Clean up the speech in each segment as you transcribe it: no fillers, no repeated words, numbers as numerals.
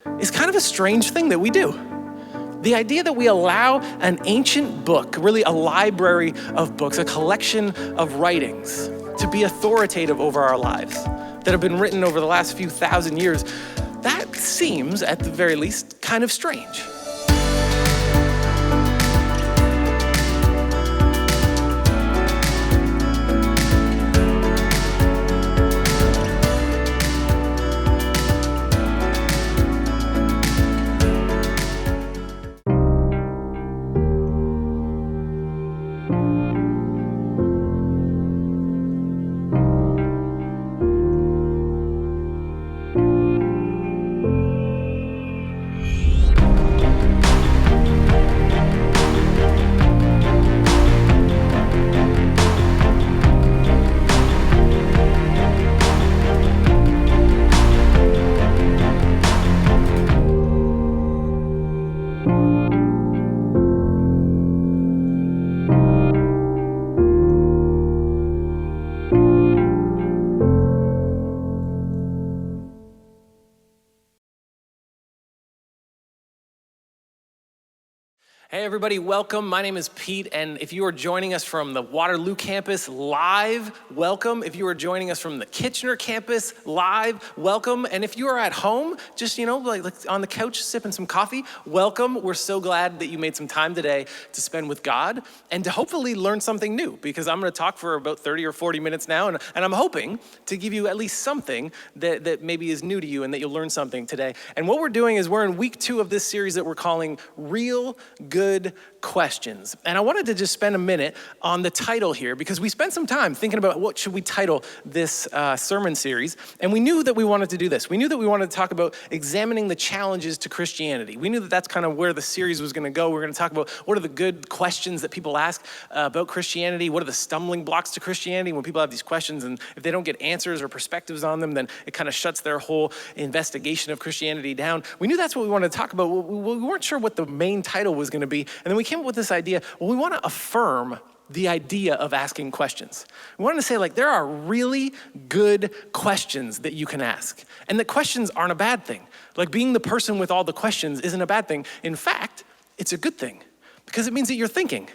is kind of a strange thing that we do. The idea that we allow an ancient book, really a library of books, a collection of writings, to be authoritative over our lives, that have been written over the last few thousand years, that seems, at the very least, kind of strange. Hey everybody, welcome. My name is Pete, and if you are joining us from the Waterloo campus live, welcome. If you are joining us from the Kitchener campus live, welcome. And if you are at home, just, like on the couch sipping some coffee, welcome. We're so glad that you made some time today to spend with God and to hopefully learn something new, because I'm going to talk for about 30 or 40 minutes now, and I'm hoping to give you at least something that maybe is new to you and that you'll learn something today. And what we're doing is we're in week 2 of this series that we're calling Real Good Questions. And I wanted to just spend a minute on the title here, because we spent some time thinking about what should we title this sermon series, and we knew that we wanted to do this. We knew that we wanted to talk about examining the challenges to Christianity. We knew that that's kind of where the series was going to go. We're going to talk about what are the good questions that people ask about Christianity, what are the stumbling blocks to Christianity when people have these questions, and if they don't get answers or perspectives on them, then it kind of shuts their whole investigation of Christianity down. We knew that's what we wanted to talk about. We weren't sure what the main title was going to be, and then we came up with this idea. Well, we want to affirm the idea of asking questions. We wanted to say, there are really good questions that you can ask, and that questions aren't a bad thing. Being the person with all the questions isn't a bad thing. In fact, it's a good thing, because it means that you're thinking.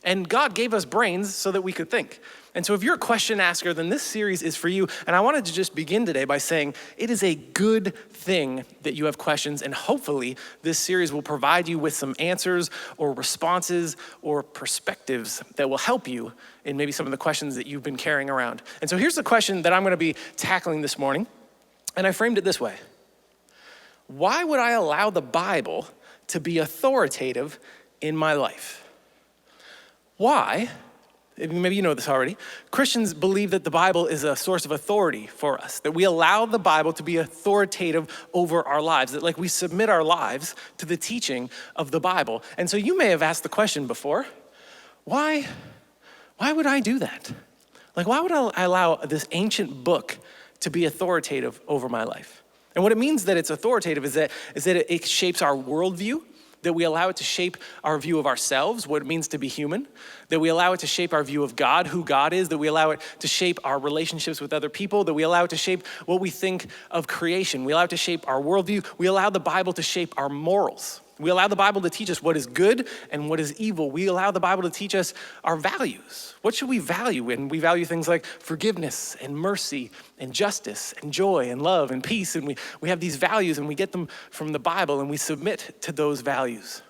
And God gave us brains so that we could think. And so if you're a question asker, then this series is for you. And I wanted to just begin today by saying it is a good thing that you have questions, and hopefully this series will provide you with some answers or responses or perspectives that will help you in maybe some of the questions that you've been carrying around. And so here's the question that I'm going to be tackling this morning, and I framed it this way. Why would I allow the Bible to be authoritative in my life? Why? Maybe you know this already. Christians believe that the Bible is a source of authority for us, that we allow the Bible to be authoritative over our lives, that we submit our lives to the teaching of the Bible. And so you may have asked the question before, why would I do that? Why would I allow this ancient book to be authoritative over my life? And what it means that it's authoritative is that it shapes our worldview, that we allow it to shape our view of ourselves, what it means to be human, that we allow it to shape our view of God, who God is, that we allow it to shape our relationships with other people, that we allow it to shape what we think of creation. We allow it to shape our worldview. We allow the Bible to shape our morals. We allow the Bible to teach us what is good and what is evil. We allow the Bible to teach us our values. What should we value? And we value things like forgiveness and mercy and justice and joy and love and peace. And we have these values, and we get them from the Bible, and we submit to those values.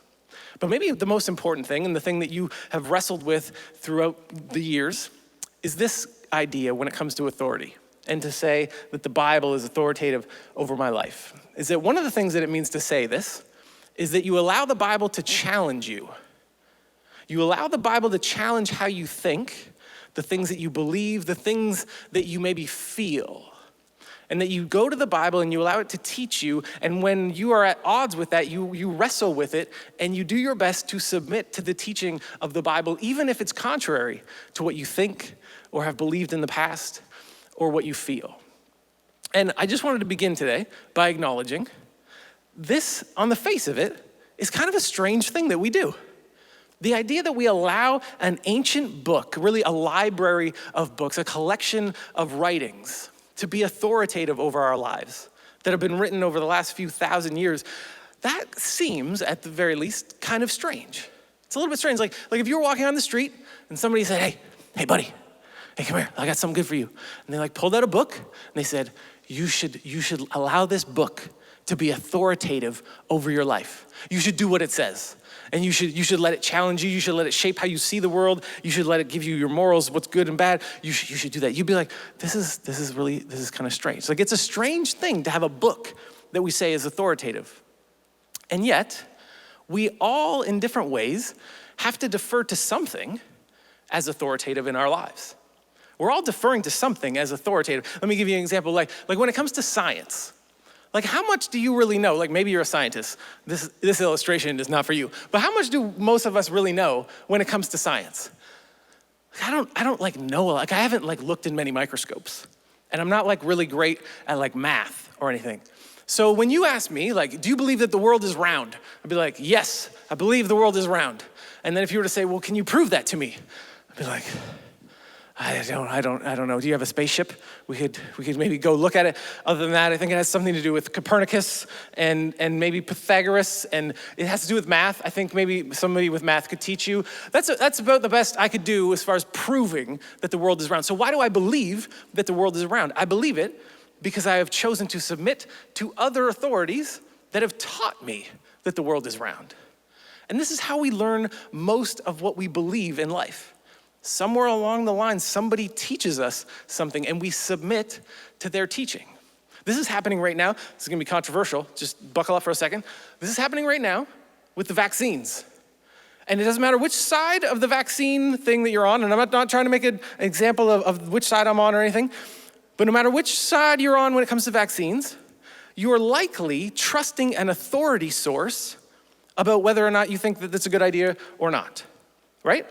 But maybe the most important thing, and the thing that you have wrestled with throughout the years, is this idea when it comes to authority, and to say that the Bible is authoritative over my life. Is that one of the things that it means to say this is that you allow the Bible to challenge you. You allow the Bible to challenge how you think, the things that you believe, the things that you maybe feel. And that you go to the Bible and you allow it to teach you, and when you are at odds with that, you wrestle with it, and you do your best to submit to the teaching of the Bible, even if it's contrary to what you think or have believed in the past or what you feel. And I just wanted to begin today by acknowledging this, on the face of it, is kind of a strange thing that we do. The idea that we allow an ancient book, really a library of books, a collection of writings, to be authoritative over our lives, that have been written over the last few thousand years, that seems, at the very least, kind of strange. It's a little bit strange. Like if you were walking on the street and somebody said, hey buddy, hey, come here, I got something good for you. And they pulled out a book and they said, you should allow this book to be authoritative over your life. You should do what it says. And you should let it challenge you. You should let it shape how you see the world. You should let it give you your morals, what's good and bad. You should do that. You'd be like, this is kind of strange. Like, it's a strange thing to have a book that we say is authoritative. And yet, we all, in different ways, have to defer to something as authoritative in our lives. We're all deferring to something as authoritative. Let me give you an example. Like when it comes to science, like, how much do you really know? Like, maybe you're a scientist. This illustration is not for you. But how much do most of us really know when it comes to science? I don't know. Like, I haven't looked in many microscopes. And I'm not really great at math or anything. So when you ask me, do you believe that the world is round? I'd be like, yes, I believe the world is round. And then if you were to say, well, can you prove that to me? I'd be like, I don't know. Do you have a spaceship? We could maybe go look at it. Other than that, I think it has something to do with Copernicus and maybe Pythagoras, and it has to do with math. I think maybe somebody with math could teach you. That's about the best I could do as far as proving that the world is round. So why do I believe that the world is round? I believe it because I have chosen to submit to other authorities that have taught me that the world is round. And this is how we learn most of what we believe in life. Somewhere along the line, somebody teaches us something and we submit to their teaching. This is happening right now. This is gonna be controversial. Just buckle up for a second. This is happening right now with the vaccines. And it doesn't matter which side of the vaccine thing that you're on, and I'm not trying to make an example of which side I'm on or anything, but no matter which side you're on when it comes to vaccines, you are likely trusting an authority source about whether or not you think that that's a good idea or not, right?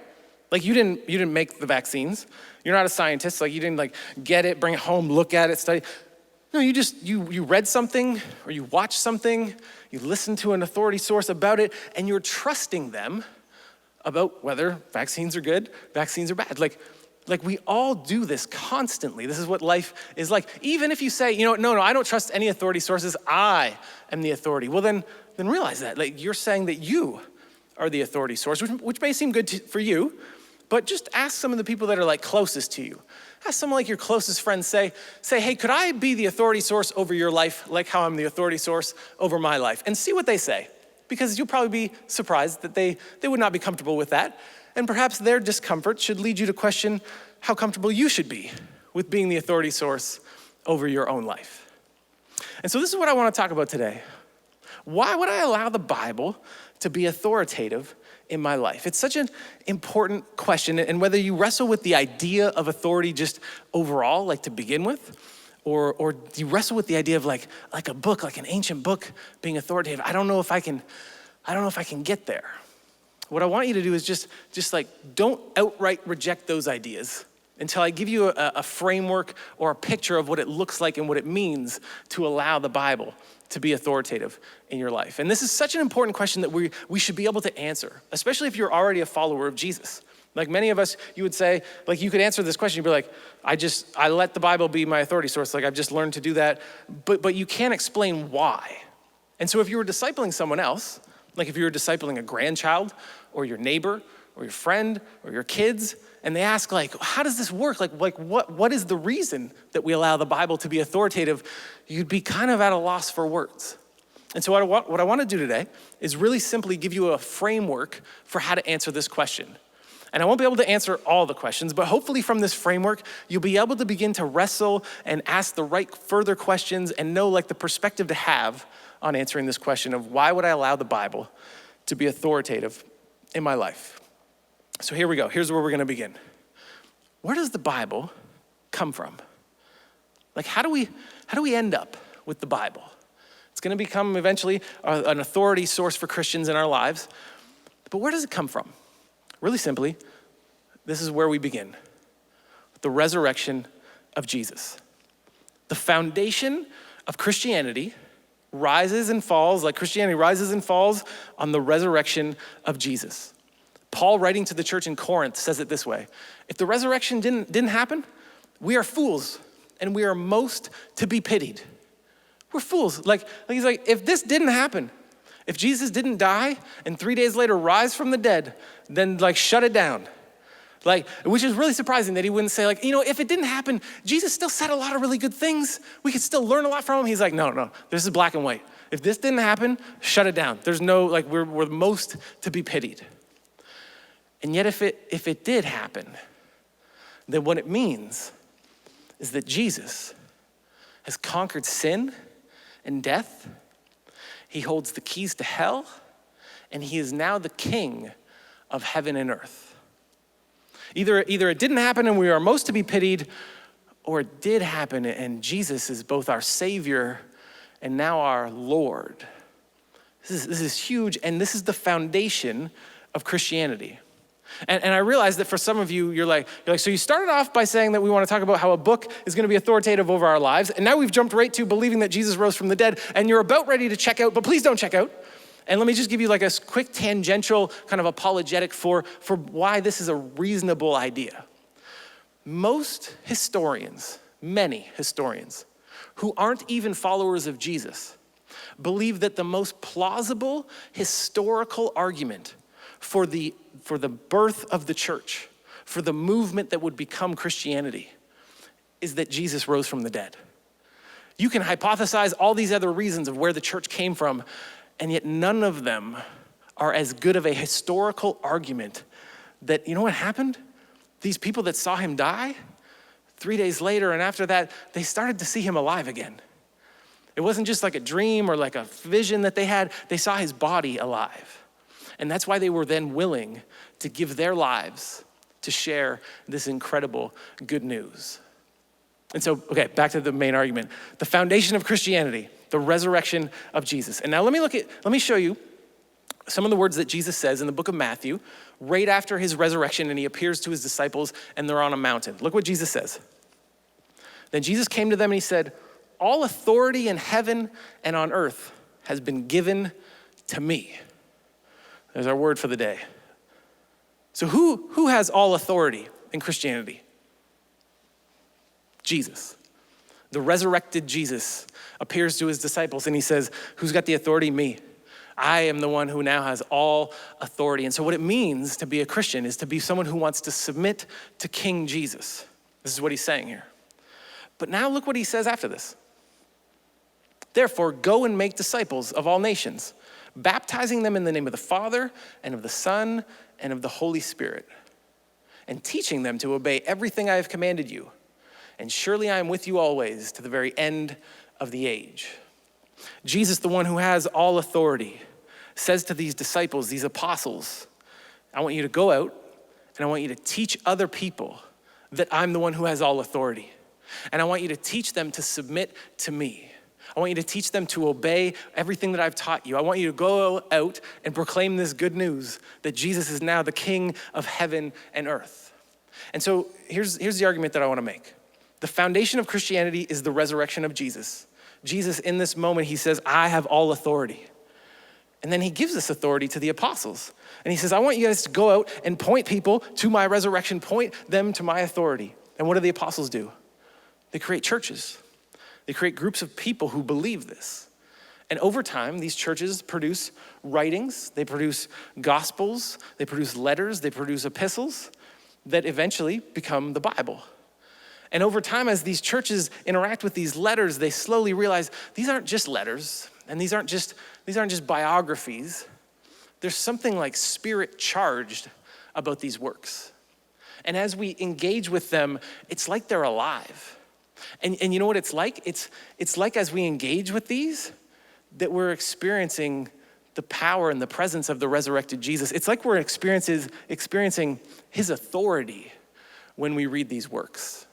You didn't make the vaccines. You're not a scientist. You didn't get it, bring it home, look at it, study. No, you read something or you watched something, you listened to an authority source about it, and you're trusting them about whether vaccines are good, vaccines are bad. We all do this constantly. This is what life is like. Even if you say, no, I don't trust any authority sources, I am the authority. Well, then realize that. You're saying that you are the authority source, which may seem good for you, but just ask some of the people that are closest to you. Ask someone your closest friend, say, hey, could I be the authority source over your life like how I'm the authority source over my life? And see what they say, because you'll probably be surprised that they would not be comfortable with that. And perhaps their discomfort should lead you to question how comfortable you should be with being the authority source over your own life. And so this is what I want to talk about today. Why would I allow the Bible to be authoritative in my life? It's such an important question, and whether you wrestle with the idea of authority just overall, to begin with, or you wrestle with the idea of like a book, like an ancient book being authoritative. I don't know if I can get there. What I want you to do is just don't outright reject those ideas until I give you a framework or a picture of what it looks like and what it means to allow the Bible to be authoritative in your life. And this is such an important question that we should be able to answer, especially if you're already a follower of Jesus. Many of us, you would say, you could answer this question, you'd be like, I let the Bible be my authority source, I've just learned to do that, but you can't explain why. And so if you were discipling someone else, if you were discipling a grandchild or your neighbor or your friend or your kids, and they ask how does this work? What is the reason that we allow the Bible to be authoritative? You'd be kind of at a loss for words. And so what I want to do today is really simply give you a framework for how to answer this question. And I won't be able to answer all the questions, but hopefully from this framework, you'll be able to begin to wrestle and ask the right further questions and know the perspective to have on answering this question of why would I allow the Bible to be authoritative in my life? So here we go. Here's where we're going to begin. Where does the Bible come from? How do we end up with the Bible? It's going to become eventually an authority source for Christians in our lives. But where does it come from? Really simply, this is where we begin. The resurrection of Jesus. The foundation of Christianity rises and falls, like Christianity rises and falls on the resurrection of Jesus. Paul, writing to the church in Corinth, says it this way: if the resurrection didn't happen, we are fools and we are most to be pitied. We're fools. Like he's like, if this didn't happen, if Jesus didn't die and 3 days later rise from the dead, then like shut it down. Like, which is really surprising that he wouldn't say like, if it didn't happen, Jesus still said a lot of really good things. We could still learn a lot from him. He's like, no, this is black and white. If this didn't happen, shut it down. There's no, like, we're most to be pitied. And yet if it did happen, then what it means is that Jesus has conquered sin and death. He holds the keys to hell, and he is now the king of heaven and earth. Either it didn't happen and we are most to be pitied, or it did happen and Jesus is both our Savior and now our Lord. This is huge, and this is the foundation of Christianity. And I realize that for some of you, you're like, so you started off by saying that we want to talk about how a book is going to be authoritative over our lives, and now we've jumped right to believing that Jesus rose from the dead, and you're about ready to check out, but please don't check out. And let me just give you like a quick tangential kind of apologetic for why this is a reasonable idea. Most historians, many historians, who aren't even followers of Jesus, believe that the most plausible historical argument for the birth of the church, for the movement that would become Christianity, is that Jesus rose from the dead. You can hypothesize all these other reasons of where the church came from, and yet none of them are as good of a historical argument that, what happened? These people that saw him die, 3 days later, and after that, they started to see him alive again. It wasn't just like a dream or like a vision that they had. They saw his body alive. And that's why they were then willing to give their lives to share this incredible good news. And so, okay, back to the main argument. The foundation of Christianity, the resurrection of Jesus. And now let me show you some of the words that Jesus says in the book of Matthew, right after his resurrection, and he appears to his disciples and they're on a mountain. Look what Jesus says. Then Jesus came to them and he said, "All authority in heaven and on earth has been given to me." There's our word for the day. So who has all authority in Christianity? Jesus. The resurrected Jesus appears to his disciples and he says, who's got the authority? Me. I am the one who now has all authority. And so what it means to be a Christian is to be someone who wants to submit to King Jesus. This is what he's saying here. But now look what he says after this. Therefore, go and make disciples of all nations, baptizing them in the name of the Father and of the Son and of the Holy Spirit, and teaching them to obey everything I have commanded you. And surely I am with you always to the very end of the age. Jesus, the one who has all authority, says to these disciples, these apostles, I want you to go out and I want you to teach other people that I'm the one who has all authority. And I want you to teach them to submit to me. I want you to teach them to obey everything that I've taught you. I want you to go out and proclaim this good news that Jesus is now the King of heaven and earth. And so here's the argument that I want to make. The foundation of Christianity is the resurrection of Jesus. Jesus, in this moment, he says, I have all authority. And then he gives this authority to the apostles. And he says, I want you guys to go out and point people to my resurrection, point them to my authority. And what do the apostles do? They create churches. They create groups of people who believe this. And over time, these churches produce writings, they produce gospels, they produce letters, they produce epistles that eventually become the Bible. And over time, as these churches interact with these letters, they slowly realize these aren't just letters, and these aren't just biographies. There's something like spirit charged about these works. And as we engage with them, it's like they're alive. And you know what it's like? It's like as we engage with these, that we're experiencing the power and the presence of the resurrected Jesus. It's like we're experiencing his authority when we read these works.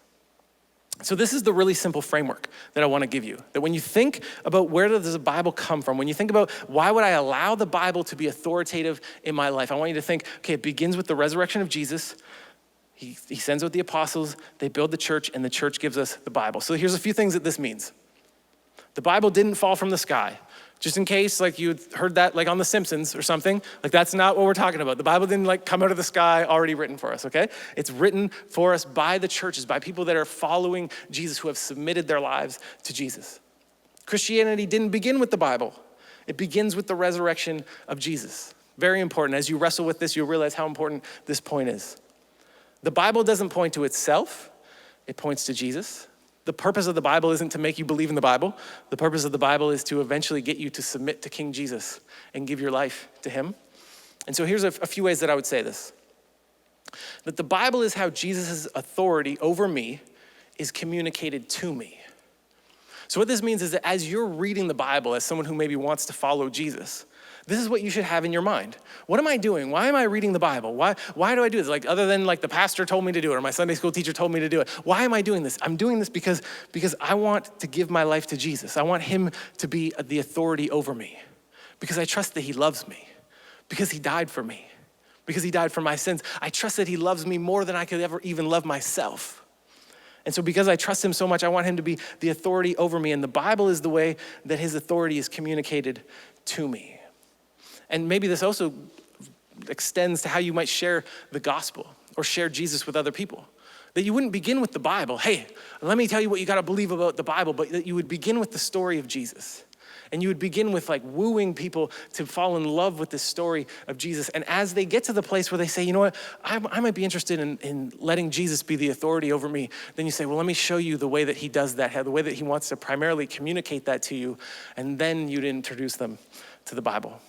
So this is the really simple framework that I want to give you. That when you think about where does the Bible come from, when you think about why would I allow the Bible to be authoritative in my life, I want you to think, okay, it begins with the resurrection of Jesus. He sends out the apostles, they build the church, and the church gives us the Bible. So here's a few things that this means. The Bible didn't fall from the sky. Just in case like you heard that like on The Simpsons or something, like that's not what we're talking about. The Bible didn't like come out of the sky already written for us, okay? It's written for us by the churches, by people that are following Jesus, who have submitted their lives to Jesus. Christianity didn't begin with the Bible. It begins with the resurrection of Jesus. Very important. As you wrestle with this, you'll realize how important this point is. The Bible doesn't point to itself. It points to Jesus. The purpose of the Bible isn't to make you believe in the Bible. The purpose of the Bible is to eventually get you to submit to King Jesus and give your life to him. And so here's a few ways that I would say this. That the Bible is how Jesus' authority over me is communicated to me. So what this means is that as you're reading the Bible as someone who maybe wants to follow Jesus, this is what you should have in your mind. What am I doing? Why am I reading the Bible? Why do I do this? Like, other than like the pastor told me to do it or my Sunday school teacher told me to do it. Why am I doing this? I'm doing this because I want to give my life to Jesus. I want him to be the authority over me because I trust that he loves me, because he died for me, because he died for my sins. I trust that he loves me more than I could ever even love myself. And so because I trust him so much, I want him to be the authority over me. And the Bible is the way that his authority is communicated to me. And maybe this also extends to how you might share the gospel or share Jesus with other people. That you wouldn't begin with the Bible. Hey, let me tell you what you got to believe about the Bible, but that you would begin with the story of Jesus. And you would begin with like wooing people to fall in love with this story of Jesus. And as they get to the place where they say, you know what, I might be interested in letting Jesus be the authority over me. Then you say, well, let me show you the way that he does that, the way that he wants to primarily communicate that to you. And then you'd introduce them to the Bible.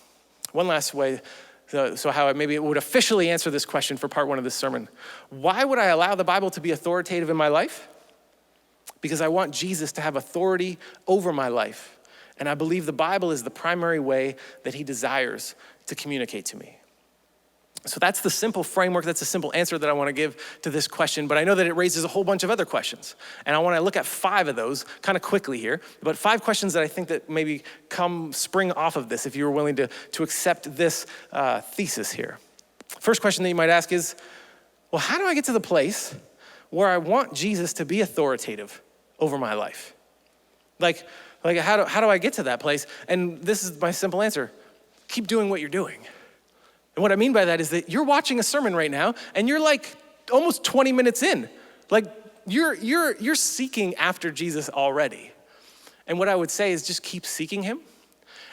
One last way, so how maybe it would officially answer this question for part one of this sermon. Why would I allow the Bible to be authoritative in my life? Because I want Jesus to have authority over my life. And I believe the Bible is the primary way that he desires to communicate to me. So that's the simple framework, that's the simple answer that I want to give to this question, but I know that it raises a whole bunch of other questions. And I want to look at 5 of those kind of quickly here, but 5 questions that I think that maybe spring off of this if you were willing to accept this thesis here. First question that you might ask is, well, how do I get to the place where I want Jesus to be authoritative over my life? Like how do I get to that place? And this is my simple answer. Keep doing what you're doing. And what I mean by that is that you're watching a sermon right now and you're like almost 20 minutes in. Like you're seeking after Jesus already. And what I would say is just keep seeking him.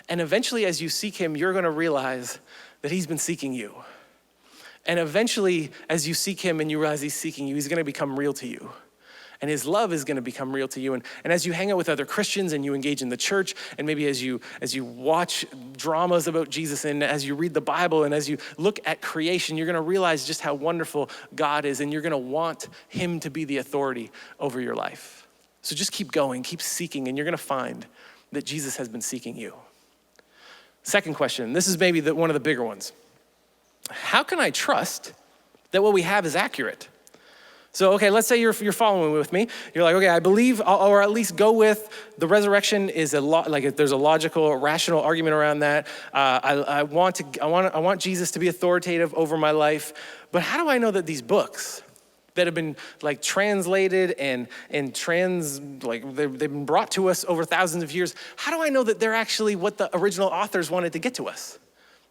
And eventually as you seek him, you're gonna realize that he's been seeking you. And eventually as you seek him and you realize he's seeking you, he's gonna become real to you. And his love is gonna become real to you. And as you hang out with other Christians and you engage in the church, and maybe as you watch dramas about Jesus and as you read the Bible and as you look at creation, you're gonna realize just how wonderful God is, and you're gonna want him to be the authority over your life. So just keep going, keep seeking, and you're gonna find that Jesus has been seeking you. Second question, this is maybe one of the bigger ones. How can I trust that what we have is accurate? So, okay, let's say you're following with me. You're like, okay, I believe, or at least go with the resurrection is there's a logical, rational argument around that. I want Jesus to be authoritative over my life. But how do I know that these books that have been like translated and they've been brought to us over thousands of years, how do I know that they're actually what the original authors wanted to get to us?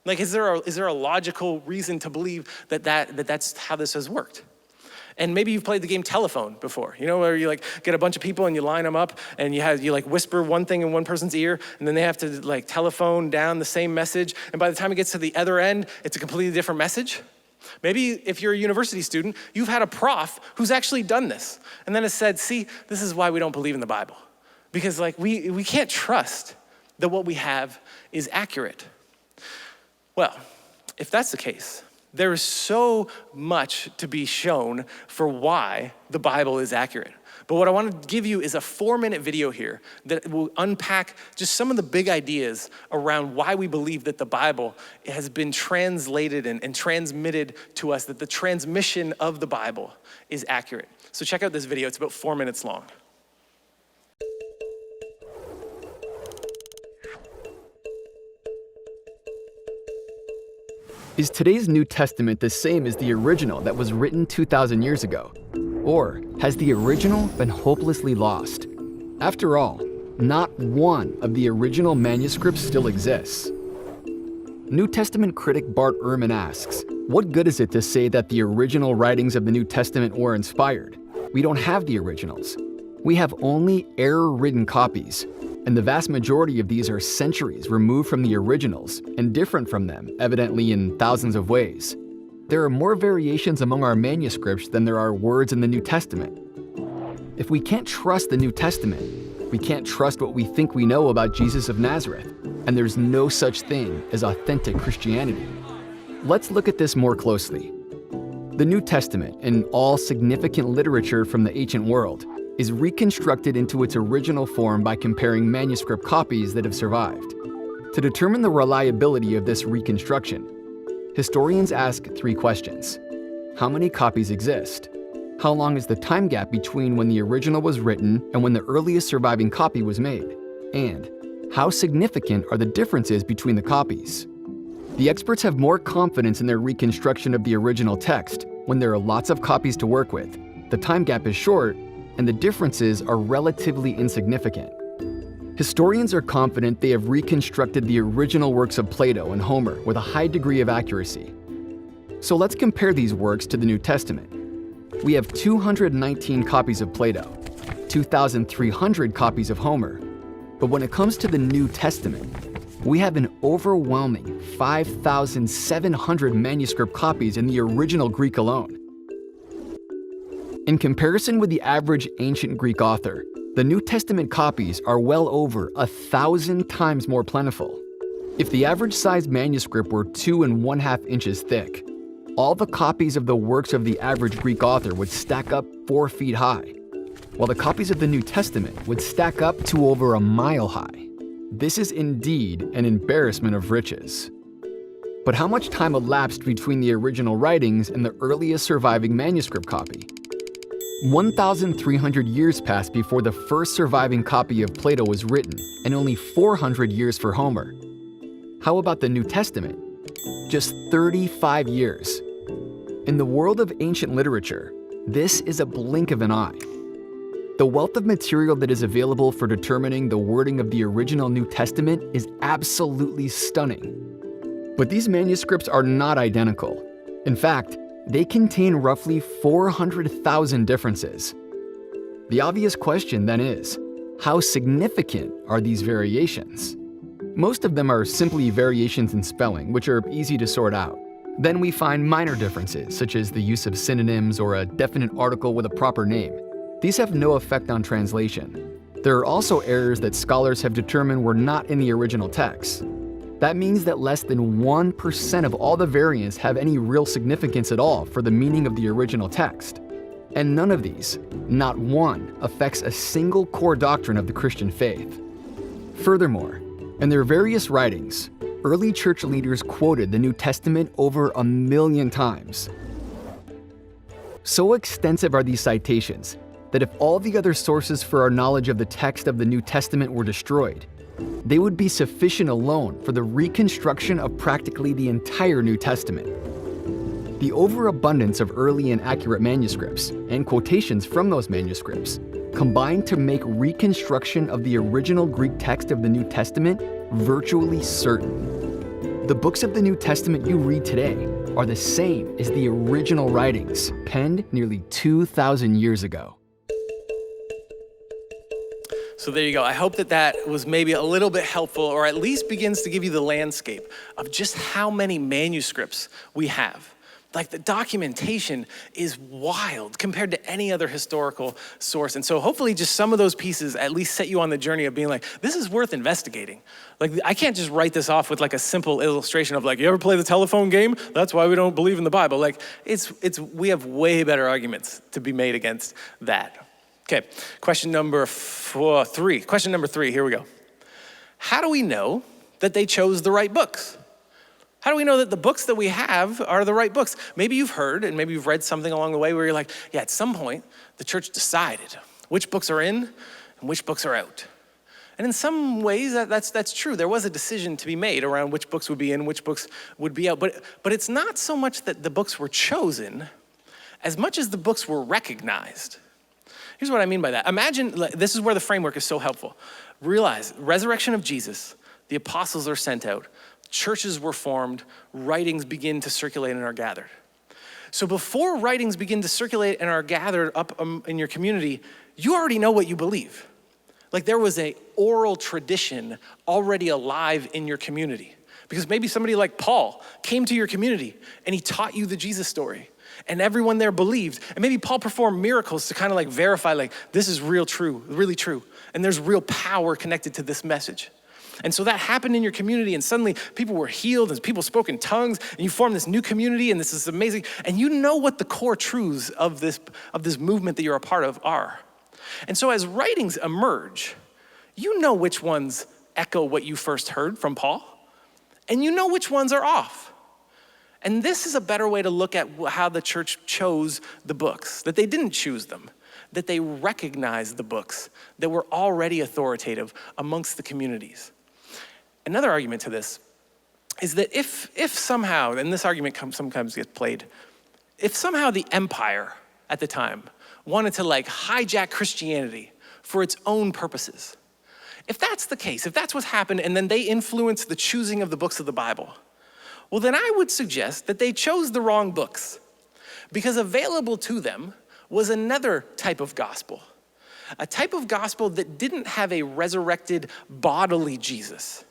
Like, is there a logical reason to believe that's how this has worked? And maybe you've played the game telephone before, you know, where you like get a bunch of people and you line them up and you like whisper one thing in one person's ear and then they have to like telephone down the same message. And by the time it gets to the other end, it's a completely different message. Maybe if you're a university student, you've had a prof who's actually done this and then has said, see, this is why we don't believe in the Bible. Because like we can't trust that what we have is accurate. Well, if that's the case, there is so much to be shown for why the Bible is accurate. But what I want to give you is a 4-minute video here that will unpack just some of the big ideas around why we believe that the Bible has been translated and transmitted to us, that the transmission of the Bible is accurate. So check out this video. It's about 4 minutes long. Is today's New Testament the same as the original that was written 2,000 years ago? Or has the original been hopelessly lost? After all, not one of the original manuscripts still exists. New Testament critic Bart Ehrman asks, what good is it to say that the original writings of the New Testament were inspired? We don't have the originals. We have only error-ridden copies. and the vast majority of these are centuries removed from the originals and different from them, evidently in thousands of ways. There are more variations among our manuscripts than there are words in the New Testament. If we can't trust the New Testament, we can't trust what we think we know about Jesus of Nazareth, and there's no such thing as authentic Christianity. Let's look at this more closely. The New Testament, and all significant literature from the ancient world, is reconstructed into its original form by comparing manuscript copies that have survived. To determine the reliability of this reconstruction, historians ask 3 questions. How many copies exist? How long is the time gap between when the original was written and when the earliest surviving copy was made? And how significant are the differences between the copies? The experts have more confidence in their reconstruction of the original text when there are lots of copies to work with, the time gap is short, and the differences are relatively insignificant. Historians are confident they have reconstructed the original works of Plato and Homer with a high degree of accuracy. So let's compare these works to the New Testament. We have 219 copies of Plato, 2,300 copies of Homer, but when it comes to the New Testament, we have an overwhelming 5,700 manuscript copies in the original Greek alone. In comparison with the average ancient Greek author, the New Testament copies are well over 1,000 times more plentiful. If the average sized manuscript were 2½ inches thick, all the copies of the works of the average Greek author would stack up 4 feet high, while the copies of the New Testament would stack up to over 1 mile high. This is indeed an embarrassment of riches. But how much time elapsed between the original writings and the earliest surviving manuscript copy? 1,300 years passed before the first surviving copy of Plato was written, and only 400 years for Homer. How about the New Testament? Just 35 years. In the world of ancient literature, this is a blink of an eye. The wealth of material that is available for determining the wording of the original New Testament is absolutely stunning. But these manuscripts are not identical. In fact, they contain roughly 400,000 differences. The obvious question then is, how significant are these variations? Most of them are simply variations in spelling, which are easy to sort out. Then we find minor differences, such as the use of synonyms or a definite article with a proper name. These have no effect on translation. There are also errors that scholars have determined were not in the original text. That means that less than 1% of all the variants have any real significance at all for the meaning of the original text. And none of these, not one, affects a single core doctrine of the Christian faith. Furthermore, in their various writings, early church leaders quoted the New Testament over 1 million times. So extensive are these citations that if all the other sources for our knowledge of the text of the New Testament were destroyed, they would be sufficient alone for the reconstruction of practically the entire New Testament. The overabundance of early and accurate manuscripts and quotations from those manuscripts combined to make reconstruction of the original Greek text of the New Testament virtually certain. The books of the New Testament you read today are the same as the original writings penned nearly 2,000 years ago. So there you go. I hope that was maybe a little bit helpful, or at least begins to give you the landscape of just how many manuscripts we have. Like, the documentation is wild compared to any other historical source. And so hopefully just some of those pieces at least set you on the journey of being like, this is worth investigating. Like, I can't just write this off with like a simple illustration of like, you ever play the telephone game? That's why we don't believe in the Bible. Like, we have way better arguments to be made against that. Okay, question number 3. Question number 3, here we go. How do we know that they chose the right books? How do we know that the books that we have are the right books? Maybe you've heard and maybe you've read something along the way where you're like, yeah, at some point, the church decided which books are in and which books are out. And in some ways, that's true. There was a decision to be made around which books would be in, which books would be out. But it's not so much that the books were chosen as much as the books were recognized. Here's what I mean by that. Imagine, this is where the framework is so helpful. Realize, resurrection of Jesus, the apostles are sent out, churches were formed, writings begin to circulate and are gathered. So before writings begin to circulate and are gathered up in your community, you already know what you believe. Like there was a oral tradition already alive in your community. Because maybe somebody like Paul came to your community and he taught you the Jesus story and everyone there believed. And maybe Paul performed miracles to kind of like verify like this is real true, really true. And there's real power connected to this message. And so that happened in your community and suddenly people were healed and people spoke in tongues and you formed this new community and this is amazing. And you know what the core truths of this movement that you're a part of are. And so as writings emerge, you know which ones echo what you first heard from Paul and you know which ones are off. And this is a better way to look at how the church chose the books, that they didn't choose them, that they recognized the books that were already authoritative amongst the communities. Another argument to this is that if somehow, and this argument sometimes gets played, if somehow the empire at the time wanted to like hijack Christianity for its own purposes, if that's the case, if that's what's happened and then they influenced the choosing of the books of the Bible, well then I would suggest that they chose the wrong books because available to them was another type of gospel, a type of gospel that didn't have a resurrected bodily Jesus,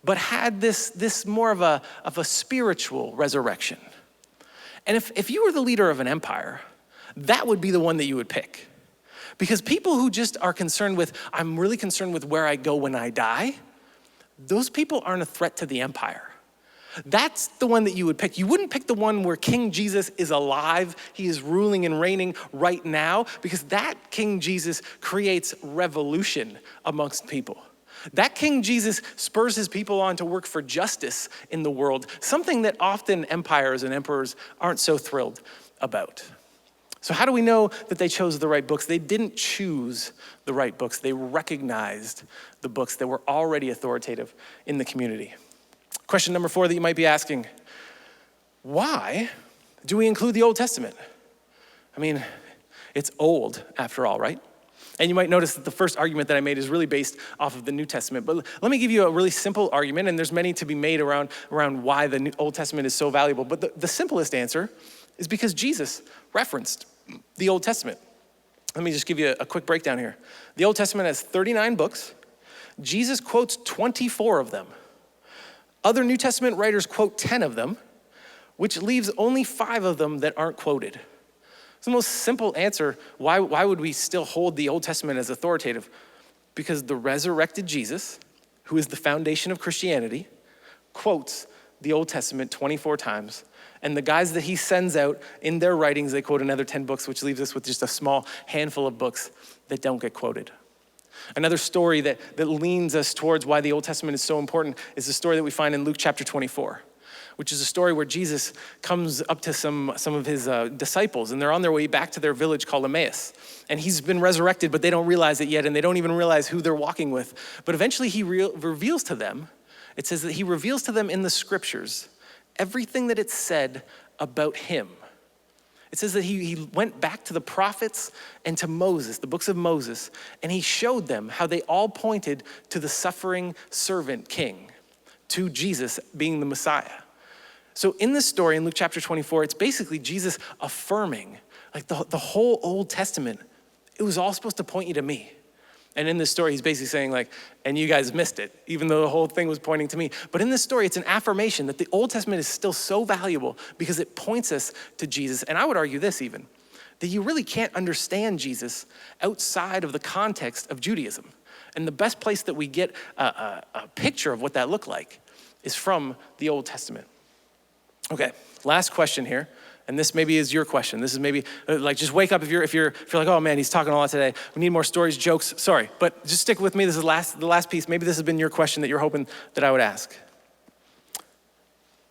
but had this more of a spiritual resurrection. And if you were the leader of an empire, that would be the one that you would pick. Because people who just are concerned with, I'm really concerned with where I go when I die, those people aren't a threat to the empire. That's the one that you would pick. You wouldn't pick the one where King Jesus is alive, he is ruling and reigning right now, because that King Jesus creates revolution amongst people. That King Jesus spurs his people on to work for justice in the world, something that often empires and emperors aren't so thrilled about. So how do we know that they chose the right books? They didn't choose the right books. They recognized the books that were already authoritative in the community. Question number 4 that you might be asking, why do we include the Old Testament? I mean, it's old after all, right? And you might notice that the first argument that I made is really based off of the New Testament. But let me give you a really simple argument, and there's many to be made around why the Old Testament is so valuable. But the simplest answer is because Jesus referenced the Old Testament. Let me just give you a quick breakdown here. The Old Testament has 39 books. Jesus quotes 24 of them. Other New Testament writers quote 10 of them, which leaves only 5 of them that aren't quoted. It's the most simple answer. Why would we still hold the Old Testament as authoritative? Because the resurrected Jesus, who is the foundation of Christianity, quotes the Old Testament 24 times. And the guys that he sends out in their writings, they quote another 10 books, which leaves us with just a small handful of books that don't get quoted. Another story that leans us towards why the Old Testament is so important is the story that we find in Luke chapter 24. Which is a story where Jesus comes up to some of his disciples, and they're on their way back to their village called Emmaus. And he's been resurrected, but they don't realize it yet, and they don't even realize who they're walking with. But eventually he reveals to them, it says that he reveals to them in the scriptures everything that it said about him. It says that he went back to the prophets and to Moses, the books of Moses, and he showed them how they all pointed to the suffering servant king, to Jesus being the Messiah. So in this story, in Luke chapter 24, it's basically Jesus affirming, like the whole Old Testament, it was all supposed to point you to me. And in this story, he's basically saying like, and you guys missed it, even though the whole thing was pointing to me. But in this story, it's an affirmation that the Old Testament is still so valuable because it points us to Jesus. And I would argue this even, that you really can't understand Jesus outside of the context of Judaism. And the best place that we get a picture of what that looked like is from the Old Testament. Okay, last question here, and this maybe is your question. This is maybe like just wake up if you're like, oh man, he's talking a lot today. We need more stories, jokes. Sorry, but just stick with me. This is the last piece. Maybe this has been your question that you're hoping that I would ask.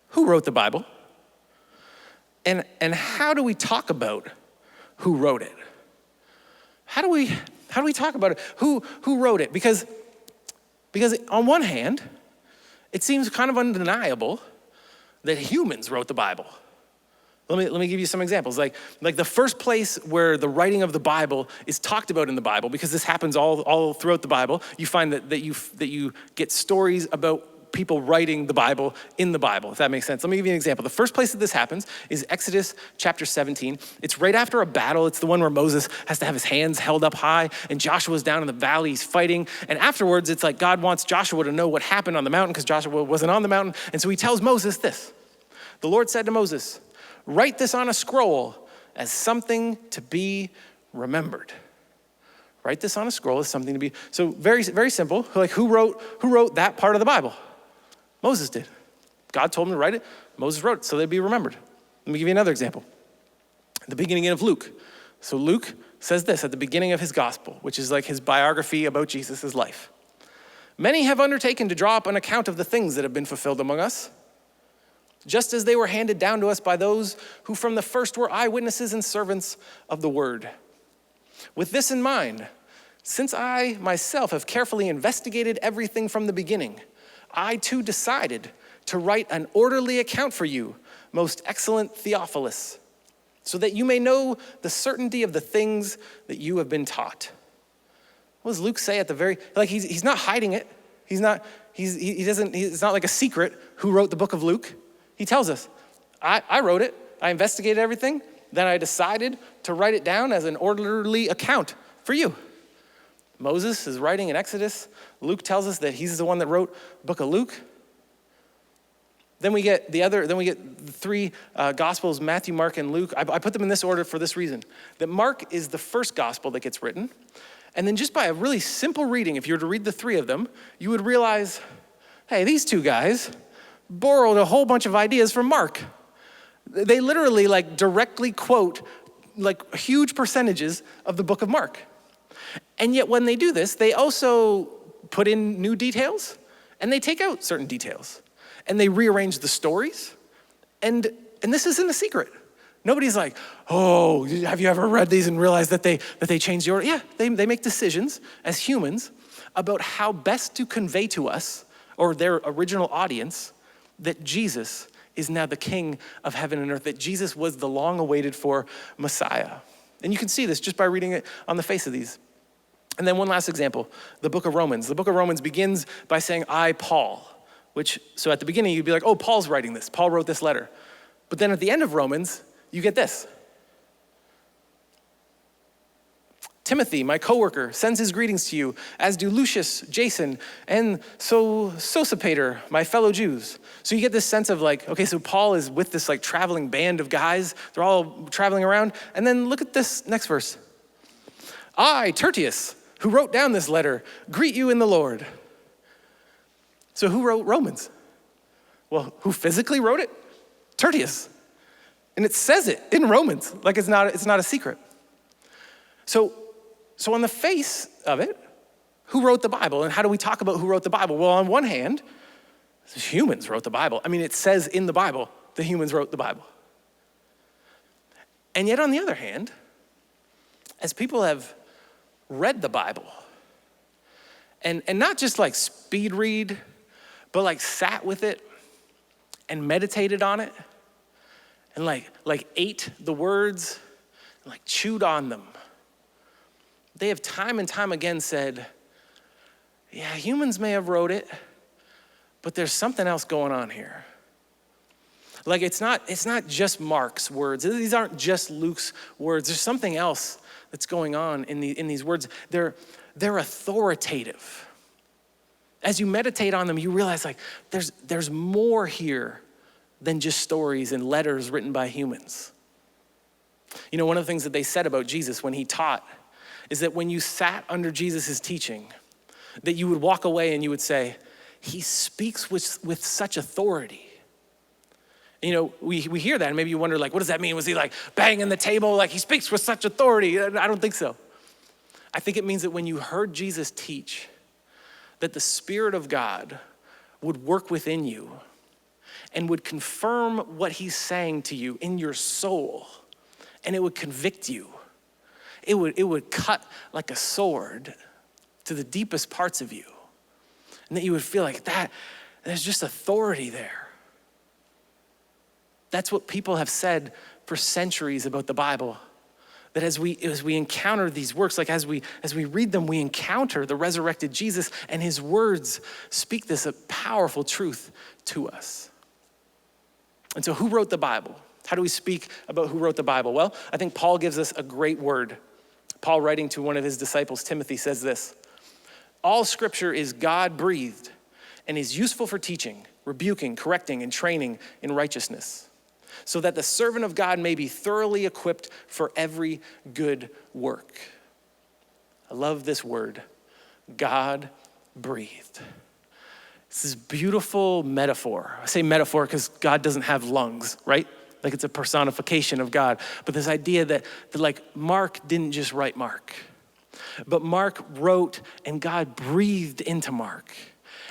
Who wrote the Bible? And how do we talk about who wrote it? How do we talk about it? Who wrote it? Because on one hand, it seems kind of undeniable that humans wrote the Bible. Let me give you some examples. Like the first place where the writing of the Bible is talked about in the Bible, because this happens all throughout the Bible, you find that you get stories about people writing the Bible in the Bible, if that makes sense. Let me give you an example. The first place that this happens is Exodus chapter 17. It's right after a battle. It's the one where Moses has to have his hands held up high and Joshua's down in the valley, he's fighting. And afterwards, it's like God wants Joshua to know what happened on the mountain because Joshua wasn't on the mountain. And so he tells Moses this. The Lord said to Moses, write this on a scroll as something to be remembered. Write this on a scroll as something to be, so very, very simple. Like who wrote that part of the Bible? Moses did. God told him to write it. Moses wrote it so they'd be remembered. Let me give you another example. At the beginning of Luke. So Luke says this at the beginning of his gospel, which is like his biography about Jesus' life. Many have undertaken to draw up an account of the things that have been fulfilled among us, just as they were handed down to us by those who from the first were eyewitnesses and servants of the word. With this in mind, since I myself have carefully investigated everything from the beginning, I too decided to write an orderly account for you, most excellent Theophilus, so that you may know the certainty of the things that you have been taught. What does Luke say at the very, like he's not hiding it. It's not like a secret who wrote the book of Luke. He tells us, I wrote it, I investigated everything, then I decided to write it down as an orderly account for you. Moses is writing in Exodus. Luke tells us that he's the one that wrote the book of Luke. Then we get the three gospels, Matthew, Mark, and Luke. I put them in this order for this reason, that Mark is the first gospel that gets written. And then just by a really simple reading, if you were to read the three of them, you would realize, hey, these two guys borrowed a whole bunch of ideas from Mark. They literally like directly quote like huge percentages of the book of Mark. And yet when they do this, they also put in new details and they take out certain details and they rearrange the stories. And this isn't a secret. Nobody's like, oh, have you ever read these and realized that they changed the order? Yeah, they make decisions as humans about how best to convey to us or their original audience that Jesus is now the King of heaven and earth, that Jesus was the long-awaited for Messiah. And you can see this just by reading it on the face of these. And then one last example, the book of Romans. The book of Romans begins by saying, I, Paul, so at the beginning you'd be like, oh, Paul's writing this. Paul wrote this letter. But then at the end of Romans, you get this. Timothy, my coworker, sends his greetings to you, as do Lucius, Jason, and Sosipater, my fellow Jews. So you get this sense of like, okay, so Paul is with this like traveling band of guys. They're all traveling around. And then look at this next verse. I, Tertius, who wrote down this letter, greet you in the Lord. So who wrote Romans? Well, who physically wrote it? Tertius. And it says it in Romans, like it's not a secret. So on the face of it, who wrote the Bible? And how do we talk about who wrote the Bible? Well, on one hand, humans wrote the Bible. I mean, it says in the Bible, the humans wrote the Bible. And yet on the other hand, as people have read the Bible, and not just like speed read, but like sat with it and meditated on it, and like ate the words, and like chewed on them, they have time and time again said, yeah, humans may have wrote it, but there's something else going on here. Like it's not just Mark's words. These aren't just Luke's words. There's something else that's going on in these words. They're authoritative. As you meditate on them, you realize like there's more here than just stories and letters written by humans. You know, one of the things that they said about Jesus when he taught is that when you sat under Jesus' teaching, that you would walk away and you would say, he speaks with such authority. You know, we hear that and maybe you wonder like, what does that mean? Was he like banging the table like he speaks with such authority? I don't think so. I think it means that when you heard Jesus teach, that the Spirit of God would work within you and would confirm what he's saying to you in your soul, and it would convict you. It would cut like a sword to the deepest parts of you. And that you would feel like that, there's just authority there. That's what people have said for centuries about the Bible. That as we encounter these works, like as we read them, we encounter the resurrected Jesus, and his words speak this a powerful truth to us. And so who wrote the Bible? How do we speak about who wrote the Bible? Well, I think Paul gives us a great word. Paul, writing to one of his disciples, Timothy, says this: all scripture is God-breathed and is useful for teaching, rebuking, correcting, and training in righteousness, so that the servant of God may be thoroughly equipped for every good work. I love this word, God-breathed. It's this beautiful metaphor. I say metaphor because God doesn't have lungs, right? Like it's a personification of God. But this idea that like Mark didn't just write Mark, but Mark wrote and God breathed into Mark.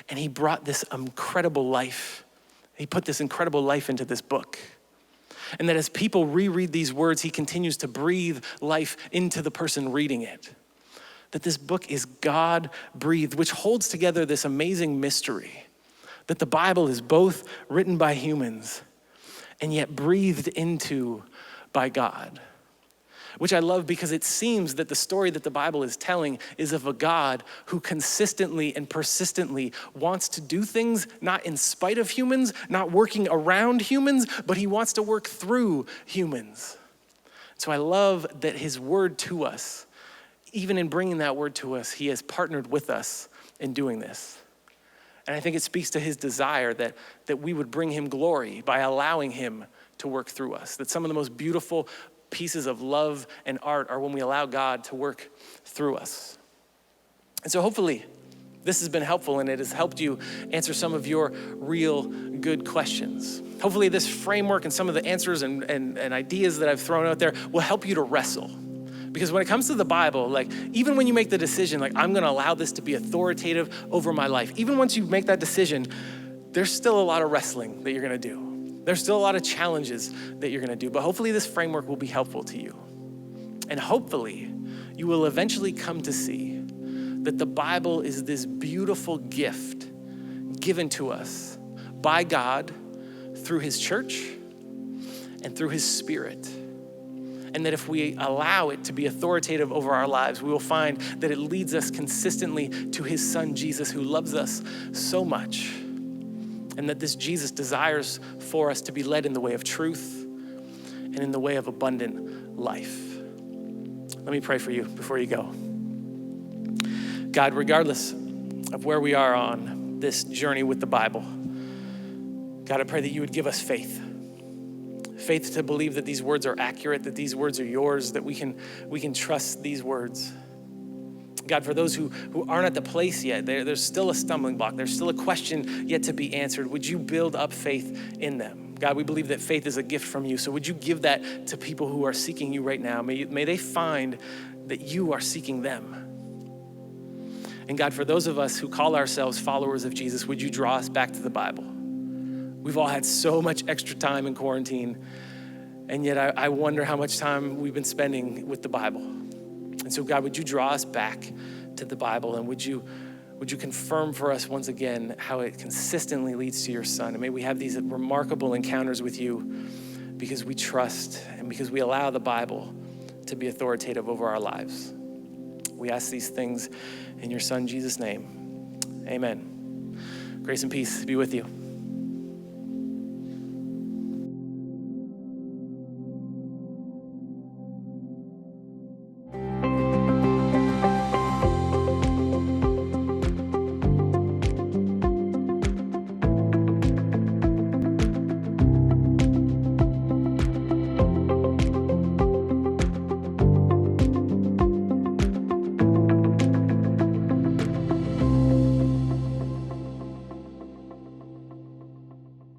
And he brought this incredible life. He put this incredible life into this book. And that as people reread these words, he continues to breathe life into the person reading it. That this book is God-breathed, which holds together this amazing mystery. That the Bible is both written by humans and yet breathed into by God. Which I love because it seems that the story that the Bible is telling is of a God who consistently and persistently wants to do things not in spite of humans, not working around humans, but he wants to work through humans. So I love that his word to us, even in bringing that word to us, he has partnered with us in doing this. And I think it speaks to his desire that we would bring him glory by allowing him to work through us. That some of the most beautiful pieces of love and art are when we allow God to work through us. And so hopefully this has been helpful and it has helped you answer some of your real good questions. Hopefully this framework and some of the answers and ideas that I've thrown out there will help you to wrestle. Because when it comes to the Bible, like even when you make the decision, like I'm gonna allow this to be authoritative over my life, even once you make that decision, there's still a lot of wrestling that you're gonna do. There's still a lot of challenges that you're gonna do, but hopefully this framework will be helpful to you. And hopefully you will eventually come to see that the Bible is this beautiful gift given to us by God through his church and through his Spirit. And that if we allow it to be authoritative over our lives, we will find that it leads us consistently to his son, Jesus, who loves us so much. And that this Jesus desires for us to be led in the way of truth and in the way of abundant life. Let me pray for you before you go. God, regardless of where we are on this journey with the Bible, God, I pray that you would give us faith. Faith to believe that these words are accurate, that these words are yours, that we can trust these words. God, for those who aren't at the place yet, there's still a stumbling block. There's still a question yet to be answered. Would you build up faith in them? God, we believe that faith is a gift from you. So would you give that to people who are seeking you right now? May they find that you are seeking them. And God, for those of us who call ourselves followers of Jesus, would you draw us back to the Bible? We've all had so much extra time in quarantine, and yet I wonder how much time we've been spending with the Bible. And so God, would you draw us back to the Bible, and would you confirm for us once again how it consistently leads to your son? And may we have these remarkable encounters with you because we trust and because we allow the Bible to be authoritative over our lives. We ask these things in your son, Jesus' name. Amen. Grace and peace be with you.